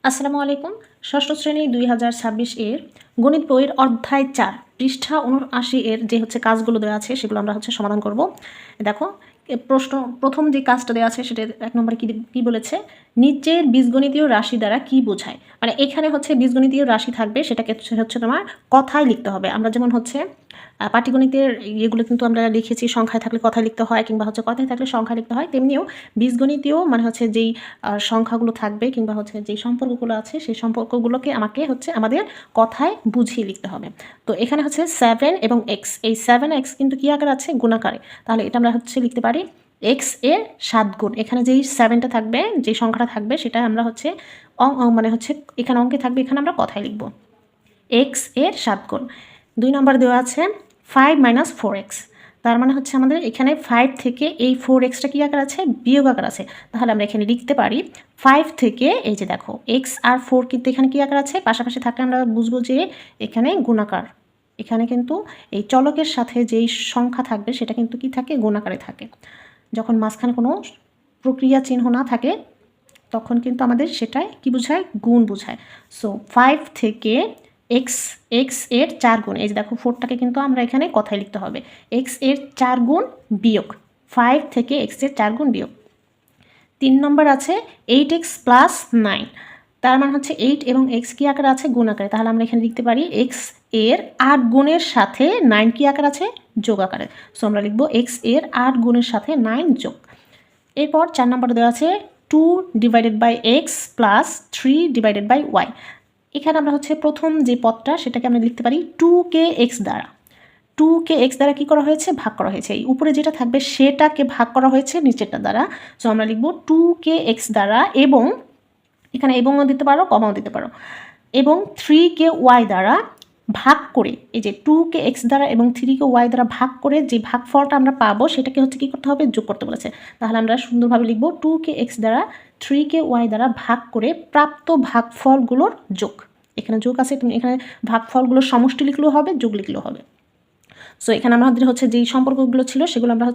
আসসালামু আলাইকুম। ষষ্ঠ শ্রেণী ২০২৬ এর গণিত বইয়ের অধ্যায় ৪ পৃষ্ঠা ৭৯ এর যে কাজগুলো দেওয়া আছে সেগুলো আমরা সমাধান করব। দেখো প্রশ্ন প্রথম যে কাজটা দেওয়া আছে সেটা ১ নম্বরে কি বলেছে, নিচের বীজগণিতীয় রাশি দ্বারা কি বোঝায়। মানে এখানে বীজগণিতীয় রাশি থাকবে, সেটাকে তোমার কথায় লিখতে হবে। আমরা যেমন পাটিগণিতের এগুলো কিন্তু আমরা লিখেছি সংখ্যায় থাকলে কথায় লিখতে হয়, কিংবা কথায় থাকলে সংখ্যায় লিখতে হয়। তেমনিও বীজগণিতীয় মানে যেই সংখ্যাগুলো থাকবে কিংবা যেই সম্পর্কগুলো আছে সেই সম্পর্কগুলোকে আমাকে আমাদের কথায় বুঝিয়ে লিখতে হবে। তো এখানে 7 এবং x, এই 7x কিন্তু কি আকারে আছে, গুণাকারে। তাহলে এটা আমরা লিখতে পারি x এর 7 গুণ। এখানে যেই 7টা থাকবে, যে সংখ্যাটা থাকবে সেটা আমরা মানে এখানে অঙ্কে থাকবে, এখানে আমরা কথায় লিখব x এর 7 গুণ। 2 নম্বর দেওয়া আছে 5 - 4x। তার মানে আমাদের এখানে 5 থেকে এই 4xটা কি আকার আছে, বিয়োগ আকার আছে। তাহলে আমরা এখানে লিখতে পারি 5 থেকে, এই যে দেখো x আর 4 কিন্তু এখানে কি আকার আছে, পাশাপাশি থাকলে আমরা বুঝবো যে এখানে গুণাকার। এখানে কিন্তু এই চলকের সাথে যেই সংখ্যা থাকবে সেটা কিন্তু কি থাকে, গুণাকারে থাকে। যখন মাঝখানে কোনো প্রক্রিয়া চিহ্ন না থাকে তখন কিন্তু আমাদের সেটাই কি বোঝায়, গুণ বোঝায়। সো 5 থেকে x এর 4 গুণ, এই যে দেখো 4টাকে কিন্তু আমরা এখানে কথায় লিখতে হবে x এর 4 গুণ বিয়োগ 5 থেকে x এর 4 গুণ বিয়োগ। 3 নম্বর আছে 8x + 9। তার মানে 8 এবং x কি আকারে আছে, গুণ আকারে। তাহলে আমরা এখানে লিখতে পারি x এর 8 গুণের সাথে 9 কি আকার আছে, যোগ আকারে। সো আমরা লিখব x এর 8 গুণের সাথে 9 যোগ। এরপর 4 নম্বরে দেওয়া আছে 2/x + 3/y। এখানে আমরা প্রথম যে পদটা সেটাকে আমরা লিখতে পারি 2কে x দ্বারা। 2কে x দ্বারা কি করা হয়েছে, ভাগ করা হয়েছে। এই উপরে যেটা থাকবে সেটাকে ভাগ করা হয়েছে নিচেরটা দ্বারা। সো আমরা লিখব 2কে x দ্বারা, এবং এখানে এবংও দিতে পারো, কমাও দিতে পারো, এবং 3কে y দ্বারা ভাগ করে, এই যে 2কে x দ্বারা এবং 3কে y দ্বারা ভাগ করে যে ভাগফলটা আমরা পাবো সেটাকে কি করতে হবে, যোগ করতে বলেছে। তাহলে আমরা সুন্দরভাবে লিখব 2কে x দ্বারা 3কে y দ্বারা ভাগ করে প্রাপ্ত ভাগফলগুলোর যোগ। এখানে যোগ আছে, তুমি এখানে ভাগফলগুলোর সমষ্টি লিখলেও হবে, যোগ লিখলেও হবে। সো এখানে আমাদের যেই সম্পর্কগুলো ছিল সেগুলো আমরা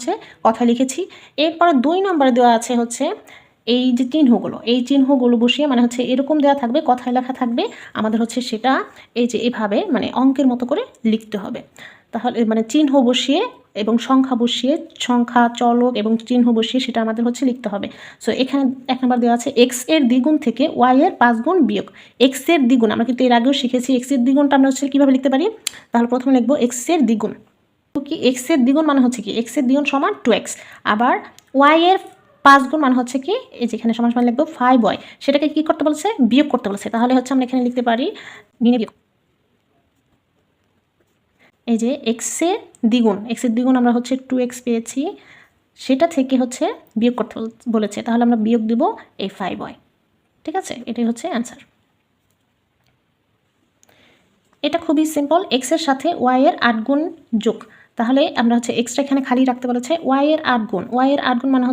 কথায় লিখেছি। এরপর 2 নম্বরে দেওয়া আছে এই যে চিহ্নগুলো, এই চিহ্নগুলো বসিয়ে মানে এরকম দেওয়া থাকবে, কথায় লেখা থাকবে, আমাদের সেটা এই যে এভাবে মানে অঙ্কের মতো করে লিখতে হবে। তাহলে মানে চিহ্ন বসিয়ে এবং সংখ্যা বসিয়ে, সংখ্যা, চলক এবং চিহ্ন বসিয়ে সেটা আমাদের লিখতে হবে। সো এখানে 1 নম্বর দেওয়া আছে x এর দ্বিগুণ থেকে y এর 5 গুণ বিয়োগ। x এর দ্বিগুণ আমরা কিন্তু এর আগেও শিখেছি, x এর দ্বিগুণটা আমরা কীভাবে লিখতে পারি। তাহলে প্রথমে লিখব x এর দ্বিগুণ। কি x এর দ্বিগুণ মানে কি, x এর দ্বিগুণ সমান 2x। আবার y এর 5 গুণ মানে কি, এই যেখানে সমান সমান লিখব 5y। সেটাকে কি করতে বলছে, বিয়োগ করতে বলছে। তাহলে আমরা এখানে লিখতে পারি বিয়োগ। এই যে x এর দ্বিগুণ আমরা 2x পেয়েছি, সেটা থেকে বিয়োগ করতে বলেছে। তাহলে আমরা বিয়োগ দিব এই 5y। ঠিক আছে, এটাই অ্যান্সার। এটা খুবই সিম্পল, x এর সাথে y এর 8 গুণ যোগ। তাহলে আমরা এক্সট্রা এখানে খালি রাখতে বলেছে, y এর 8 গুণ, y এর 8 গুণ মানে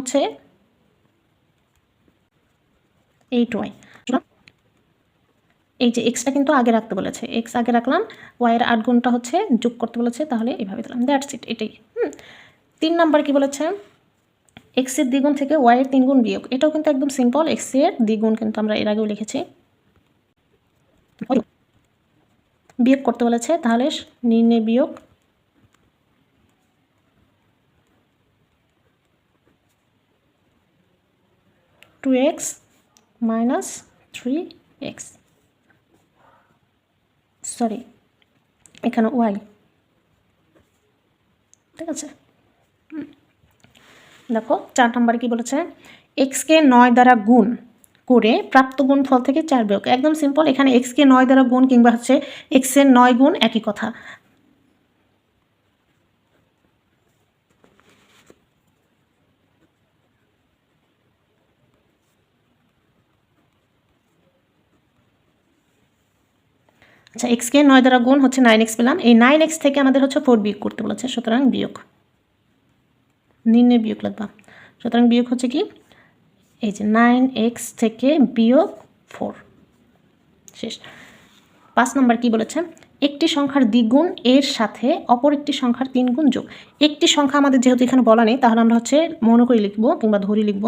8y। এই যে এক্সটা কিন্তু আগে রাখতে বলেছে, এক্স আগে রাখলাম, y এর 8 গুণটা যোগ করতে বলেছে, তাহলে এভাবে দিলাম, দ্যাটস ইট, এটাই। 3 নম্বর কি বলেছে, x এর দ্বিগুণ থেকে y এর 3 গুণ বিয়োগ। এটাও কিন্তু একদম সিম্পল, x এর দ্বিগুণ কিন্তু আমরা এর আগেও লিখেছি, বিয়োগ করতে বলেছে। তাহলে নির্ণয় বিয়োগ 2x - 3x, সরি এখানে y। ঠিক আছে, দেখো 4 নম্বরে কি বলেছে, x-কে 9 দ্বারা গুণ করে প্রাপ্ত গুণফল থেকে 4 বিয়োগ। একদম সিম্পল, এখানে x-কে 9 দ্বারা গুণ কিংবা x এর 9 গুণ একই কথা। আচ্ছা, x-কে 9 দ্বারা গুণ 9x পেলাম, এই 9x থেকে আমাদের 4 বিয়োগ করতে বলেছে, সুতরাং বিয়োগ, নির্ণয় বিয়োগ লিখবা। সুতরাং বিয়োগ কি, এই যে 9x থেকে বিয়োগ 4, শেষ। 5 নম্বর কি বলেছে, একটি সংখ্যার দ্বিগুণ এর সাথে অপর একটি সংখ্যার 3 গুণ যোগ। একটি সংখ্যা আমাদের যেহেতু এখানে বলা নেই, তাহলে আমরা মনে করে লিখব কিংবা ধরে লিখব।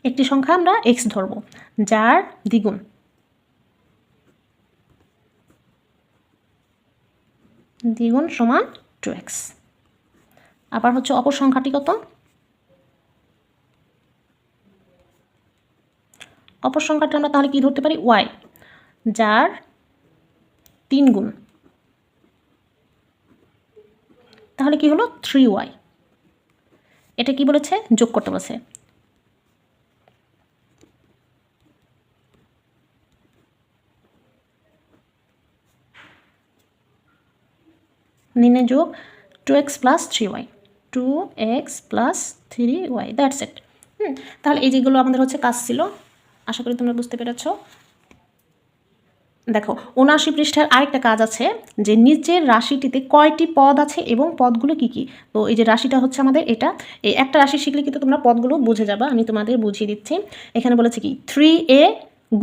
একটি সংখ্যা আমরা এক্স ধরব, যার দ্বিগুণ। দ্বিগুণ সমান 2x। আবার হচ্ছে অপর সংখ্যাটি কত? অপর সংখ্যাটা আমরা তাহলে কি ধরতে পারি? y, যার 3 গুণ। তাহলে কি হলো? 3y। এটা কি বলেছে? যোগ করতে বলেছে। নির্ণয় যোগ 2x plus 3y, 2x plus 3y, that's it. তাহলে এই যেগুলো আমাদের হচ্ছে কাজ ছিল, আশা করি তোমরা বুঝতে পেরেছ। দেখো 79 পৃষ্ঠার আরেকটা কাজ আছে, যে নিচের রাশিটিতে কয়টি পদ আছে এবং পদগুলো কি কি। তো এই যে রাশিটা হচ্ছে আমাদের এটা, এই একটা রাশি শিখলে কিন্তু তোমরা পদগুলো বুঝে যাবা, আমি তোমাদের বুঝিয়ে দিচ্ছি। এখানে বলেছে কি 3a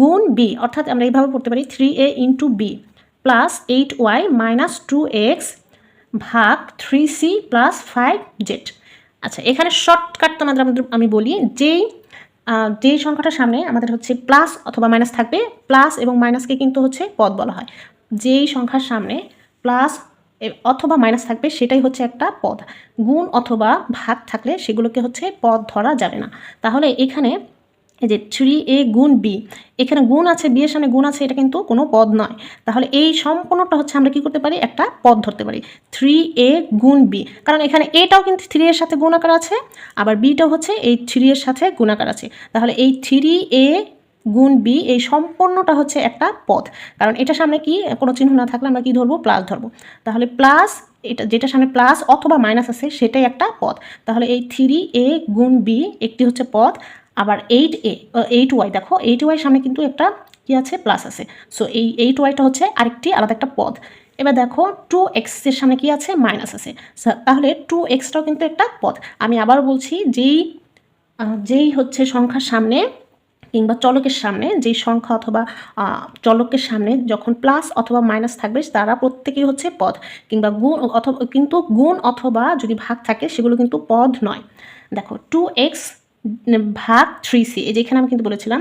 গুণ b, অর্থাৎ আমরা এইভাবে পড়তে পারি 3a into b plus 8y minus 2x ভাগ 3c প্লাস 5z। আচ্ছা, এখানে শর্টকাট তোমাদের আমি বলি, যেই সংখ্যাটার সামনে আমাদের হচ্ছে প্লাস অথবা মাইনাস থাকবে, প্লাস এবং মাইনাসকে কিন্তু হচ্ছে পদ বলা হয়। যেই সংখ্যার সামনে প্লাস অথবা মাইনাস থাকবে সেটাই হচ্ছে একটা পদ। গুণ অথবা ভাগ থাকলে সেগুলোকে হচ্ছে পদ ধরা যাবে না। তাহলে এখানে এই যে 3a গুণ b, এখানে গুণ আছে, b এর সামনে গুণ আছে, এটা কিন্তু কোনো পদ নয়। তাহলে এই সম্পূর্ণটা হচ্ছে আমরা কি করতে পারি? একটা পদ ধরতে পারি, 3a গুণ b, কারণ এখানে এটাও কিন্তু 3 এর সাথে গুণাকার আছে, আবার bটাও হচ্ছে এই 3 এর সাথে গুণাকার আছে। তাহলে এই 3a গুণ b এই সম্পূর্ণটা হচ্ছে একটা পদ, কারণ এটার সামনে কি কোনো চিহ্ন না থাকলে আমরা কি ধরবো? প্লাস ধরবো। তাহলে প্লাস, এটা যেটা সামনে প্লাস অথবা মাইনাস আছে সেটাই একটা পদ। তাহলে এই 3a গুণ b একটি হচ্ছে পদ, আবার 8y, দেখো 8y সামনে কিন্তু একটা কি আছে? প্লাস আছে। সো এই 8yটা হচ্ছে আরেকটি আলাদা একটা পদ। এবার দেখো 2x এর সামনে কি আছে? মাইনাস আছে। তাহলে 2xটাও কিন্তু একটা পদ। আমি আবার বলছি, যেই হচ্ছে সংখ্যার সামনে কিংবা চলকের সামনে, যেই সংখ্যা অথবা চলকের সামনে যখন প্লাস অথবা মাইনাস থাকবে তারা প্রত্যেকেই হচ্ছে পদ, কিংবা গুণ অথবা, কিন্তু গুণ অথবা যদি ভাগ থাকে সেগুলো কিন্তু পদ নয়। দেখো 2x ভাগ 3c, এই যে এখানে আমি কিন্তু বলেছিলাম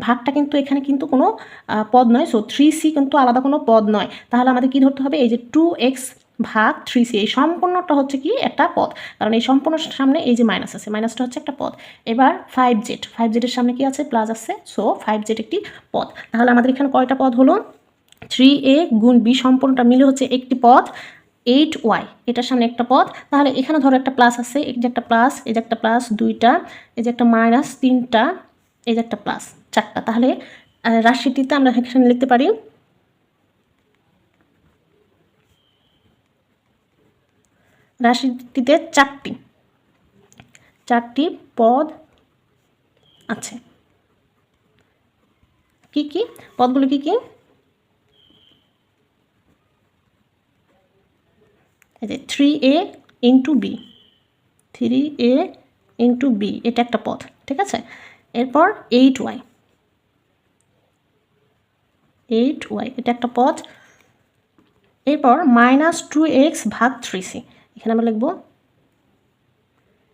ভাগটা কিন্তু এখানে কিন্তু কোনো পদ নয়। সো 3c কিন্তু আলাদা কোনো পদ নয়। তাহলে আমাদের কি ধরতে হবে? এই যে 2x ভাগ 3c এই সম্পূর্ণটা হচ্ছে কি একটা পদ, কারণ এই সম্পূর্ণ সামনে এই যে মাইনাস আছে, মাইনাসটা হচ্ছে একটা পদ। এবার 5z এর সামনে কি আছে? প্লাস আছে। সো 5z একটি পদ। তাহলে আমাদের এখানে কয়টা পদ হলো? 3a গুণ b সম্পূর্ণটা মিলে হচ্ছে একটি পদ, 8y এটার সামনে একটা পদ। তাহলে এখানে ধরো একটা প্লাস আছে, এই যে একটা প্লাস, এই যে একটা প্লাস 2টা, এই যে একটা মাইনাস 3টা, এই যে একটা প্লাস 4টা। তাহলে রাশিটিতে আমরা এখানে লিখতে পারি রাশিটিতে চারটি পদ আছে। কি কি পদগুলো? কি কি? এই যে 3a into b, 3a into b এটা একটা পদ, ঠিক আছে। এরপর 8y এটা একটা পদ। এরপর মাইনাস 2x ভাগ 3c, এখানে আমরা লিখব,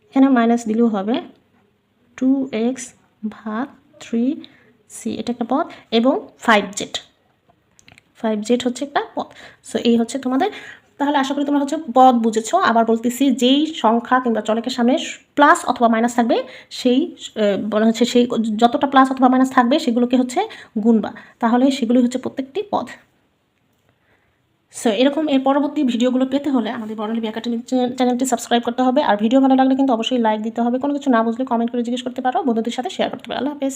এখানে মাইনাস দিলেও হবে, 2x ভাগ 3c এটা একটা পদ, এবং 5z হচ্ছে একটা পদ। সো এই হচ্ছে তোমাদের। তাহলে আশা করি তোমরা হচ্ছে পদ বুঝেছো। আবার বলতেছি, যেই সংখ্যা কিংবা চলকের সামনে প্লাস অথবা মাইনাস থাকবে সেই বলা হচ্ছে, সেই যতটা প্লাস অথবা মাইনাস থাকবে সেগুলোকে হচ্ছে গুণবা, তাহলে সেগুলি হচ্ছে প্রত্যেকটি পদ। সো এরকম এর পরবর্তী ভিডিওগুলো পেতে হলে আমাদের বর্ণালী একাডেমি চ্যানেলটি সাবস্ক্রাইব করতে হবে। আর ভিডিও ভালো লাগলে কিন্তু অবশ্যই লাইক দিতে হবে। কোনো কিছু না বুঝলে কমেন্ট করে জিজ্ঞেস করতে পারো, বন্ধুদের সাথে শেয়ার করতে পারো। আল্লাহ হাফেজ।